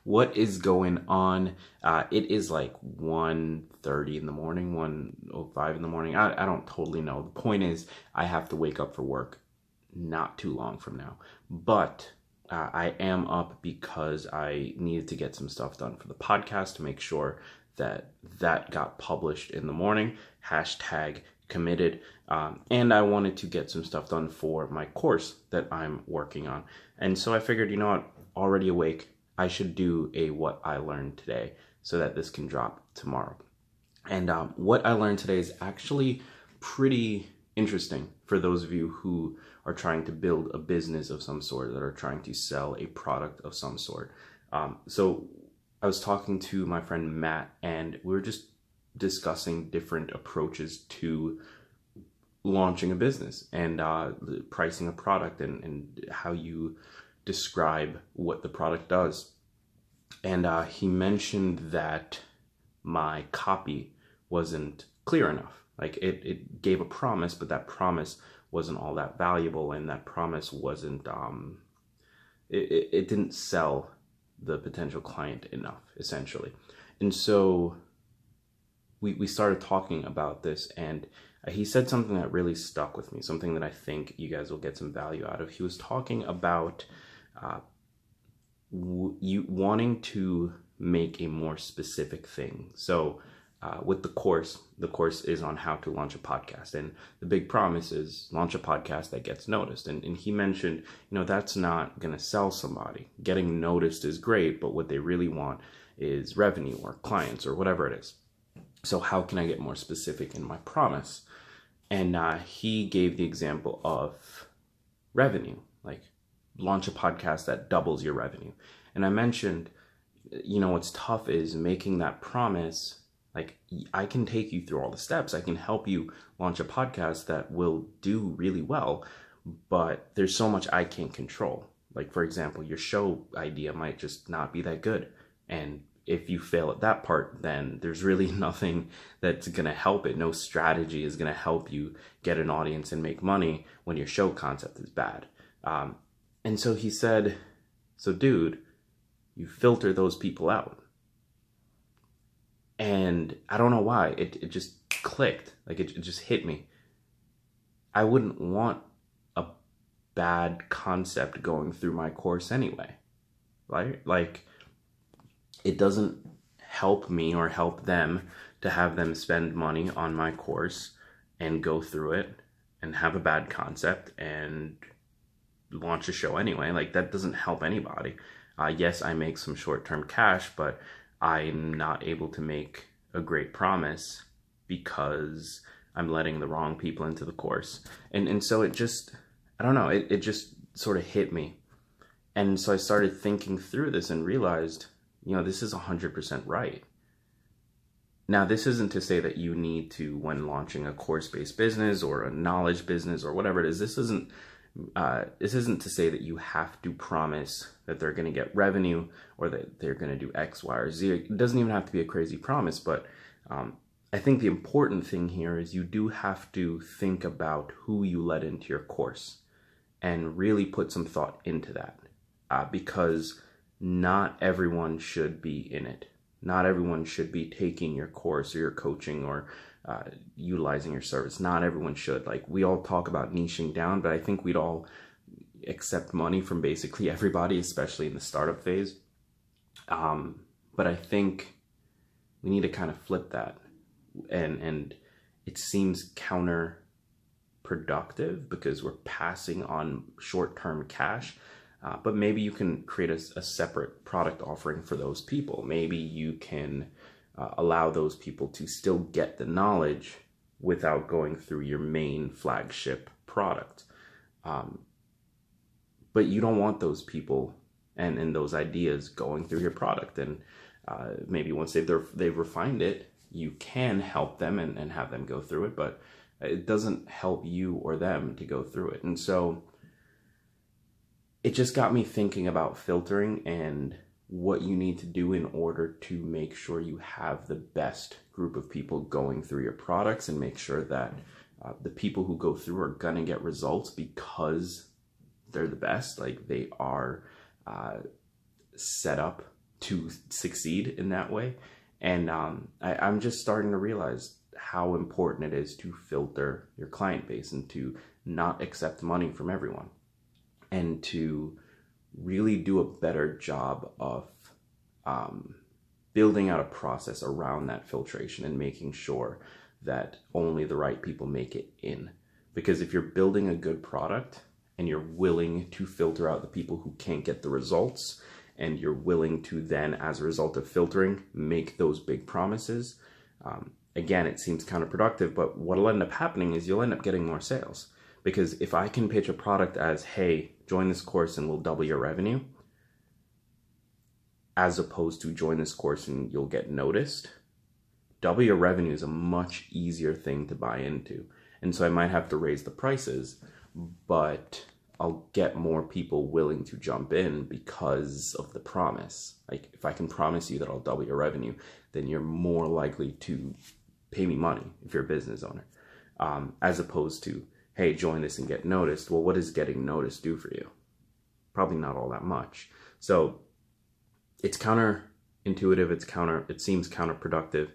What is going on? It is like 1:30 in the morning, 1:05 in the morning. I don't totally know. The point is, I have to wake up for work not too long from now. But I am up because I needed to get some stuff done for the podcast to make sure that that got published in the morning. Hashtag committed. And I wanted to get some stuff done for my course that I'm working on. And so I figured, you know what, already awake, I should do a what I learned today so that this can drop tomorrow. And what I learned today is actually pretty interesting for those of you who are trying to build a business of some sort, that are trying to sell a product of some sort. So I was talking to my friend Matt, and we were just discussing different approaches to launching a business and pricing a product and how you describe what the product does. And he mentioned that my copy wasn't clear enough. Like it gave a promise, but that promise wasn't all that valuable, and that promise wasn't it didn't sell the potential client enough, essentially. And so we started talking about this, and he said something that really stuck with me, something that I think you guys will get some value out of. He was talking about you wanting to make a more specific thing. So with the course is on how to launch a podcast, and the big promise is launch a podcast that gets noticed. And he mentioned, you know, that's not going to sell somebody. Getting noticed is great, but what they really want is revenue or clients or whatever it is. So how can I get more specific in my promise? And he gave the example of revenue, like launch a podcast that doubles your revenue. And I mentioned, you know, what's tough is making that promise. Like, I can take you through all the steps. I can help you launch a podcast that will do really well, but there's so much I can't control. Like, for example, your show idea might just not be that good. And if you fail at that part, then there's really nothing that's going to help it. No strategy is going to help you get an audience and make money when your show concept is bad. And so he said, so dude, you filter those people out. And I don't know why, it just clicked. Like it just hit me. I wouldn't want a bad concept going through my course anyway, right? Like, it doesn't help me or help them to have them spend money on my course and go through it and have a bad concept and launch a show anyway. Like, that doesn't help anybody. Yes, I make some short-term cash, but I'm not able to make a great promise because I'm letting the wrong people into the course. And so it just, I don't know, it just sort of hit me. And so I started thinking through this and realized, you know, this is 100% right. Now, this isn't to say that you need to, when launching a course-based business or a knowledge business or whatever it is, this isn't to say that you have to promise that they're going to get revenue or that they're going to do X, Y, or Z. It doesn't even have to be a crazy promise, but I think the important thing here is you do have to think about who you let into your course and really put some thought into that, because not everyone should be in it. Not everyone should be taking your course or your coaching or utilizing your service. Not everyone should. Like, we all talk about niching down, but I think we'd all accept money from basically everybody, especially in the startup phase. But I think we need to kind of flip that. And it seems counterproductive because we're passing on short-term cash. But maybe you can create a separate product offering for those people. Maybe you can allow those people to still get the knowledge without going through your main flagship product. But you don't want those people and those ideas going through your product. And maybe once they've refined it, you can help them and have them go through it, but it doesn't help you or them to go through it. And so it just got me thinking about filtering and what you need to do in order to make sure you have the best group of people going through your products, and make sure that the people who go through are gonna get results because they're the best. Like, they are set up to succeed in that way. And I'm just starting to realize how important it is to filter your client base and to not accept money from everyone, and to really do a better job of building out a process around that filtration and making sure that only the right people make it in. Because if you're building a good product and you're willing to filter out the people who can't get the results, and you're willing to then, as a result of filtering, make those big promises, again, it seems counterproductive, but what'll end up happening is you'll end up getting more sales. Because if I can pitch a product as, hey, join this course and we'll double your revenue, as opposed to join this course and you'll get noticed, double your revenue is a much easier thing to buy into. And so I might have to raise the prices, but I'll get more people willing to jump in because of the promise. Like, if I can promise you that I'll double your revenue, then you're more likely to pay me money if you're a business owner, as opposed to, hey, join this and get noticed. Well, what does getting noticed do for you? Probably not all that much. So it's counterintuitive. It seems counterproductive.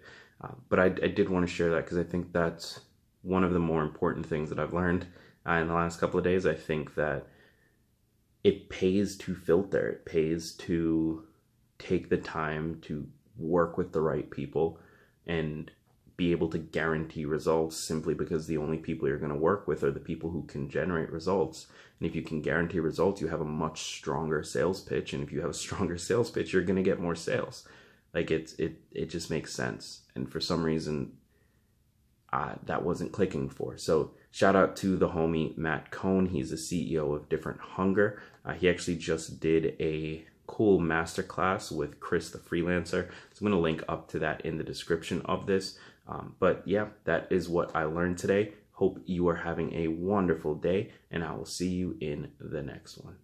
But I did want to share that because I think that's one of the more important things that I've learned in the last couple of days. I think that it pays to filter. It pays to take the time to work with the right people and be able to guarantee results, simply because the only people you're going to work with are the people who can generate results. And if you can guarantee results, you have a much stronger sales pitch. And if you have a stronger sales pitch, you're going to get more sales. Like, it just makes sense. And for some reason, that wasn't clicking for. So shout out to the homie Matt Cohn. He's the CEO of Different Hunger. He actually just did a cool masterclass with Chris the Freelancer. So I'm going to link up to that in the description of this. But yeah, that is what I learned today. Hope you are having a wonderful day, and I will see you in the next one.